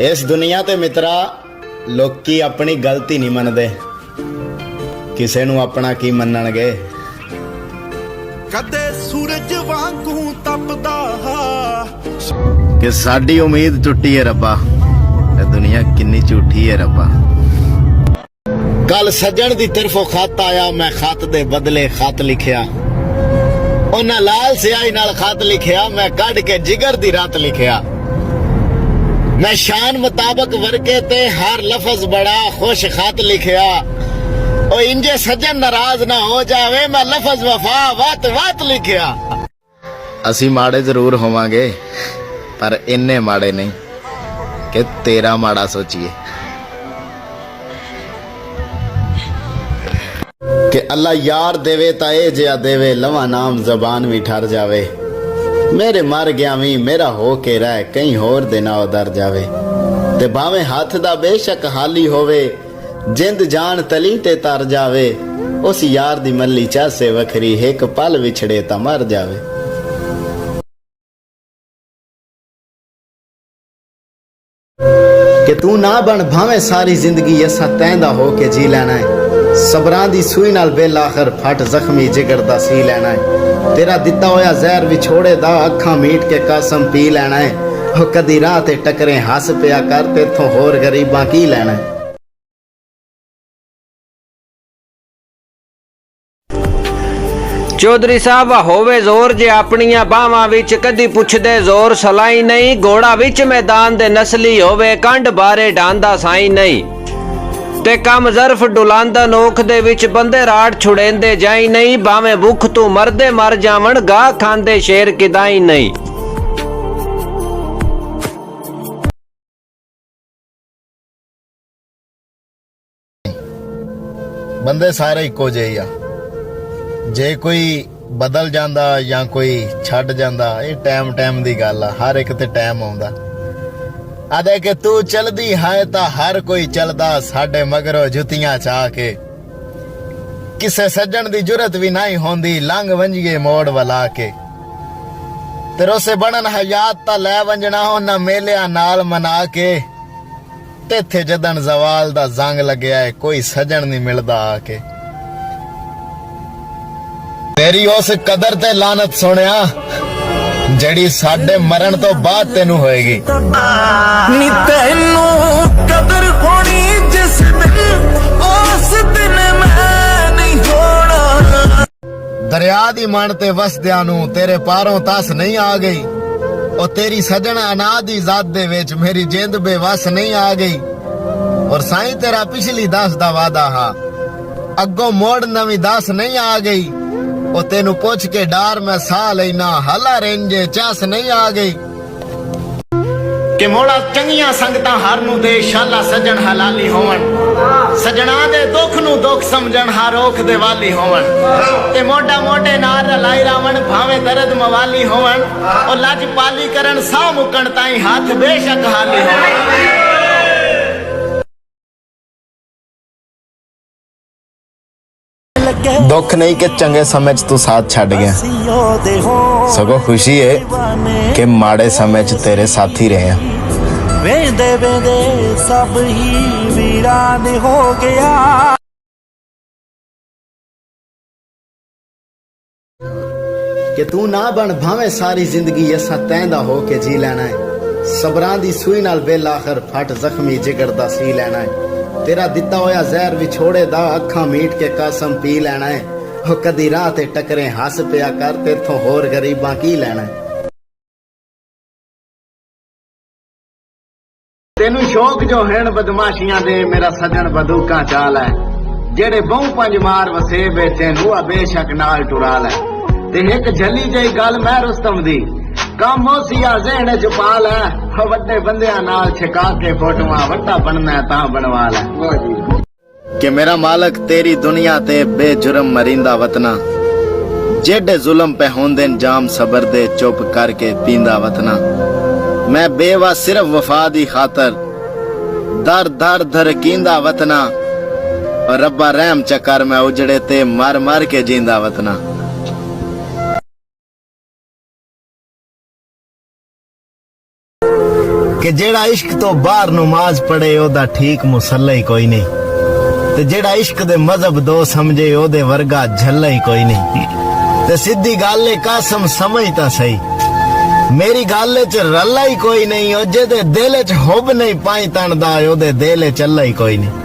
इस दुनिया ते मित्रा लोकी अपनी गलती नहीं मनदे, किसे नू अपना की मनणगे। कदे सूरज वांगू तपदा कि साडी उम्मीद टुटी है रब्बा, ये दुनिया किन्नी झूठी है रब्बा। कल सज्जन दी तरफों खत आया, मैं खत दे बदले खत लिखिया। उन्हें लाल स्याही नाल खत लिखिया, मैं कढ़ के जिगर दी रात लिखिया। मैं शान मुताबक वर्के ते हर लफज बड़ा खुश खत लिखिया। ओ इंजे सज्जन नाराज ना हो जावे, मैं लफज वफा वात वात लिखिया। असी माड़े जरूर होवांगे, पर इन्ने माड़े नहीं कि तेरा माड़ा सोचिए। कि अल्लाह यार देवे ता ए जिया देवे, लवा नाम जबान भी ठर जावे। मेरे मर गया भी मेरा हो के रह, कहीं होर दे ना उधर जावे। ते भावे हाथ दा बेशक हाली होवे, जिंद जान तली ते तर जावे। उस यार दी मल्ली चासे वखरी, एक पल विछड़े ता मर जावे। कि तू ना बन भावे सारी जिंदगी असा तैंदा हो के जी लेना है। सबरां दी सूई नाल बेल आखिर फट जख्मी जिगर दा सी लेना है। तेरा दिता होया जहर विछोड़े दा, अखा मीट के कसम पी लेना है। हो कदी राह ते टकरे हस पिया कर, तेथों होर गरीबां की लेना है। चौधरी साहब होवे जोर जे अपनियां बावां विच, कदी पुछदे जोर सलाई नहीं। घोड़ा विच मैदान दे नस्ली होवे, कंड बारे ढांदा साई नहीं। ते कम जरफ डुलांदा नोख दे विच, बंदे राड़ छुड़ेंदे जाई नहीं। भावें भुख तू मरदे मर जावण, गाह खांदे शेर किदाई नहीं। बंदे सारे इको जेही आ, जे कोई बदल जांदा या कोई छड़ जांदा, ये टाइम टाइम दी गल आ। हर एक ते टाइम आउंदा। आदे कि तू चलदी है ता हर कोई चलदा, साडे मगरों जुतियां चा के। किसे सज्जन दी जुरत भी नहीं होंदी, लंघ वंजिए मोड़ वला के। तेरो से बनन हयात ता लै वंजना हो, ना मेलिया नाल मना के। तेथे जदन जवाल दा जंग लगया है, कोई सज्जन नहीं मिलदा आके। तेरी उस कदर ते लानत सुनिया, जड़ी साडे मरण तो बाद तेनू होएगी। नी तेनू कदर होनी जिस दिन, उस दिन मैं नहीं होना। दरिया दी मन ते वसदिया नू तेरे पारों तस नहीं आ गई। और तेरी सजन अनाद दी जात दे विच मेरी जिंद बेवस नहीं आ गई। और साईं तेरा पिछली दस दा वादा हा, अगों मोड़ नवी दस नहीं आ गई। ओ तेनू पुछ के डार मैं साह लेना, हला रेंजे चस नहीं आ गई। कि मोड़ा चंगियां संगतां हर नू दे, शाला सजन हलाली होवन। सजना दे दुख नू दुख समझन, हर ओख दे वाली होवन। ते मोटा मोटे नार रलाई रावण, भावे दर्द मवाली होवन। और लज पाली करन साह मुकण ताई, हाथ बेशक हाली होवन। दुख नहीं कि चंगे समय च तू साथ छड़ गया, सगों खुशी है कि माड़े समय च तेरे साथी रहे हैं। वेंदे वेंदे सब ही वीरान हो गया। कि तू ना बन भावे सारी जिंदगी असा तैंदा हो के जी लेना है। सबरां दी सूई नाल बेल आखिर फट जख्मी जिगर दा सी लेना है। तेरा दिता होया जहर विछोड़े दा, अखा मीट के कसम पी लेना है। हो कदी राह ते टकरे हस पिया कर, तेथों होर गरीबां की लेना है। तेनू शौक जो हैन बदमाशियां दे, मेरा सजन बदूका चाल है। जेड़े बहु पंज मार वसे बेचे हुआ बेशक नाल टुरा लै। ते एक झली जई गल मैं रुस्तम दी, कम मोसिया ज़हन च पा लै। वड्डे बंदियां नाल छिका के फोटोआं, वड्डा बनना तां बनवा लै। कि मेरा मालक तेरी दुनिया ते बेजुर्म मरिंदा वतना, जेडे जुल्म पे होंदे जाम सबर दे, चुप करके पींदा वतना। मैं बेवा सिर्फ वफा दी खातर, दर दर धरकींदा वतना। और रब्बा रहम चकर मैं उजड़े ते मर मर के जींदा वतना। ਕਿ ਜਿਹੜਾ ਇਸ਼ਕ ਤੋਂ ਬਾਹਰ ਨਮਾਜ਼ ਪੜੇ ਉਹਦਾ ਠੀਕ ਮੁਸੱਲਾ ਹੀ ਕੋਈ ਨਹੀਂ, ਤੇ ਜਿਹੜਾ ਇਸ਼ਕ ਦੇ ਮਜ਼ਹਬ ਦੋ ਸਮਝੇ ਉਹਦੇ ਵਰਗਾ ਝੱਲਾ ਹੀ ਕੋਈ ਨਹੀਂ। ਤੇ ਸਿੱਧੀ ਗੱਲ ਏ ਕਾਸਮ ਸਮਝ ਤਾਂ ਸਹੀ, ਮੇਰੀ ਗੱਲ ਚ ਰੱਲਾ ਹੀ ਕੋਈ ਨਹੀਂ, ਉਹ ਜਿਹਦੇ ਦਿਲ ਚ ਹੁਬ ਨਹੀਂ ਪਾਈ ਤਣਦਾ ਉਹਦੇ ਦਿਲ ਚ ਅੱਲਾ ਹੀ ਕੋਈ ਨਹੀਂ।